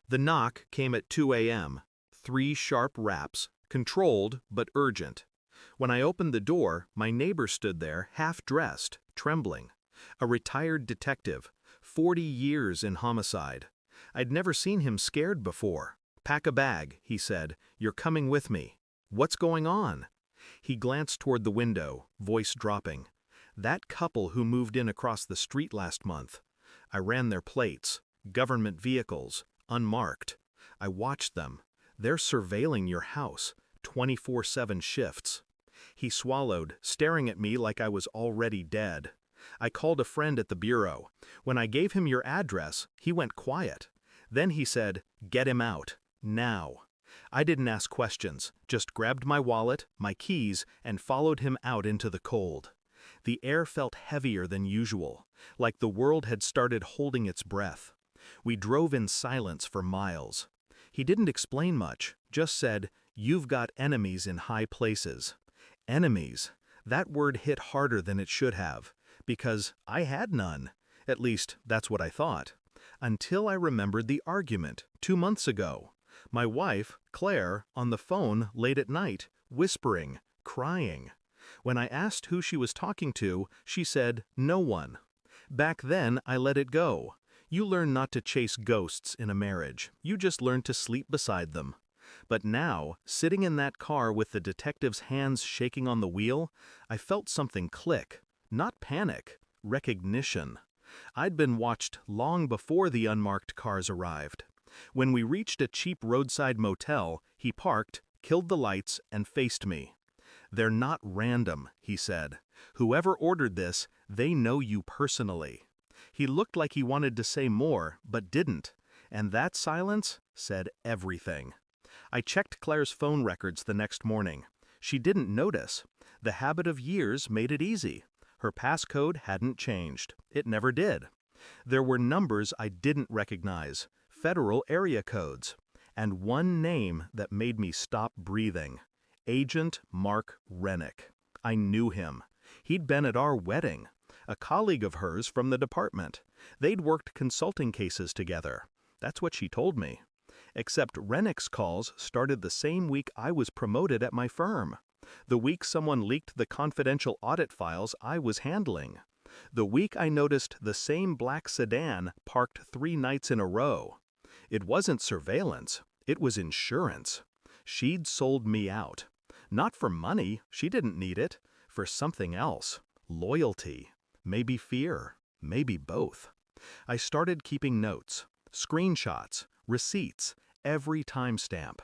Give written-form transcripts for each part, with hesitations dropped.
The knock came at 2 a.m., 3 sharp raps, controlled but urgent. When I opened the door, my neighbor stood there, half-dressed, trembling. A retired detective, 40 years in homicide. I'd never seen him scared before. "Pack a bag," he said. "You're coming with me." "What's going on?" He glanced toward the window, voice dropping. "That couple who moved in across the street last month. I ran their plates. Government vehicles. Unmarked. I watched them. They're surveilling your house. 24/7 shifts." He swallowed, staring at me like I was already dead. I called a friend at the bureau. When I gave him your address, he went quiet. Then he said, "Get him out. Now." I didn't ask questions, just grabbed my wallet, my keys, and followed him out into the cold. The air felt heavier than usual, like the world had started holding its breath. We drove in silence for miles. He didn't explain much, just said, "You've got enemies in high places." Enemies. That word hit harder than it should have, because I had none. At least, that's what I thought. Until I remembered the argument 2 months ago. My wife, Claire, on the phone late at night, whispering, crying. When I asked who she was talking to, she said, "No one." Back then, I let it go. You learn not to chase ghosts in a marriage. You just learn to sleep beside them. But now, sitting in that car with the detective's hands shaking on the wheel, I felt something click. Not panic, recognition. I'd been watched long before the unmarked cars arrived. When we reached a cheap roadside motel, he parked, killed the lights, and faced me. "They're not random," he said. "Whoever ordered this, they know you personally." He looked like he wanted to say more, but didn't. And that silence said everything. I checked Claire's phone records the next morning. She didn't notice. The habit of years made it easy. Her passcode hadn't changed. It never did. There were numbers I didn't recognize, federal area codes, and one name that made me stop breathing. Agent Mark Rennick. I knew him. He'd been at our wedding. A colleague of hers from the department. They'd worked consulting cases together. That's what she told me. Except Rennick's calls started the same week I was promoted at my firm. The week someone leaked the confidential audit files I was handling. The week I noticed the same black sedan parked 3 nights in a row. It wasn't surveillance. It was insurance. She'd sold me out. Not for money, she didn't need it. For something else. Loyalty. Maybe fear. Maybe both. I started keeping notes. Screenshots. Receipts. Every timestamp.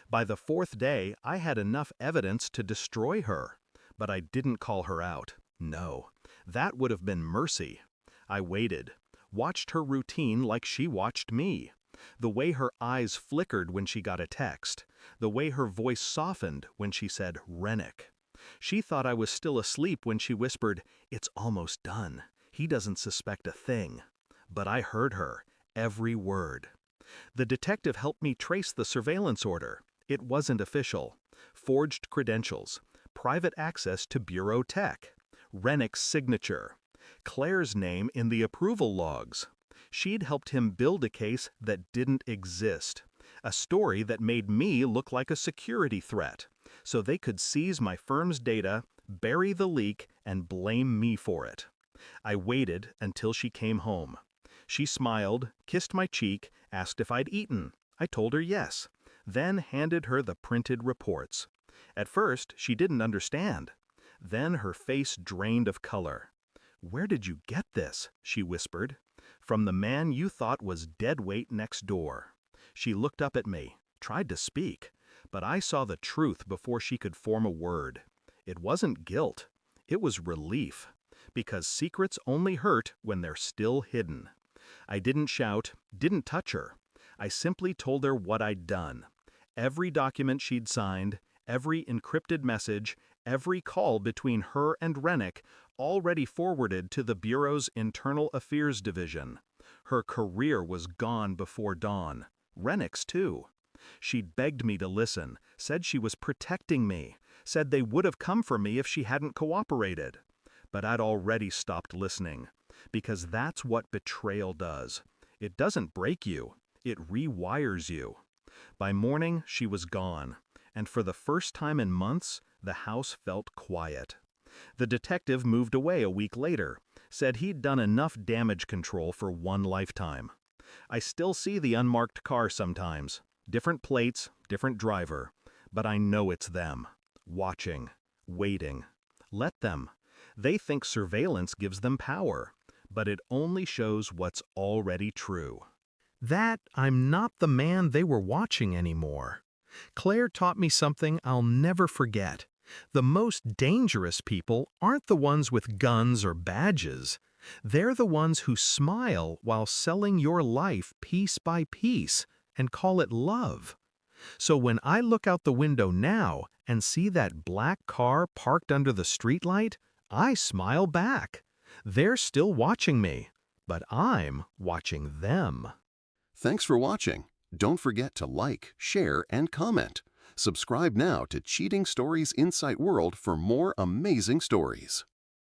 By the 4th day, I had enough evidence to destroy her. But I didn't call her out. No. That would have been mercy. I waited. Watched her routine like she watched me. The way her eyes flickered when she got a text. The way her voice softened when she said Rennick. She thought I was still asleep when she whispered, "It's almost done. He doesn't suspect a thing." But I heard her. Every word. The detective helped me trace the surveillance order. It wasn't official. Forged credentials. Private access to bureau tech. Rennick's signature. Claire's name in the approval logs. She'd helped him build a case that didn't exist. A story that made me look like a security threat. So they could seize my firm's data, bury the leak, and blame me for it. I waited until she came home. She smiled, kissed my cheek, asked if I'd eaten. I told her yes, then handed her the printed reports. At first, she didn't understand. Then her face drained of color. "Where did you get this?" she whispered. "From the man you thought was dead weight next door." She looked up at me, tried to speak, but I saw the truth before she could form a word. It wasn't guilt. It was relief. Because secrets only hurt when they're still hidden. I didn't shout, didn't touch her. I simply told her what I'd done. Every document she'd signed, every encrypted message, every call between her and Rennick, already forwarded to the Bureau's Internal Affairs Division. Her career was gone before dawn. Rennick's too. She'd begged me to listen, said she was protecting me, said they would have come for me if she hadn't cooperated. But I'd already stopped listening. Because that's what betrayal does. It doesn't break you. It rewires you. By morning, she was gone, and for the first time in months, the house felt quiet. The detective moved away a week later, said he'd done enough damage control for one lifetime. I still see the unmarked car sometimes. Different plates, different driver. But I know it's them. Watching. Waiting. Let them. They think surveillance gives them power. But it only shows what's already true. That I'm not the man they were watching anymore. Claire taught me something I'll never forget. The most dangerous people aren't the ones with guns or badges. They're the ones who smile while selling your life piece by piece and call it love. So when I look out the window now and see that black car parked under the streetlight, I smile back. They're still watching me, but I'm watching them. Thanks for watching. Don't forget to like, share, and comment. Subscribe now to Cheating Stories Insight World for more amazing stories.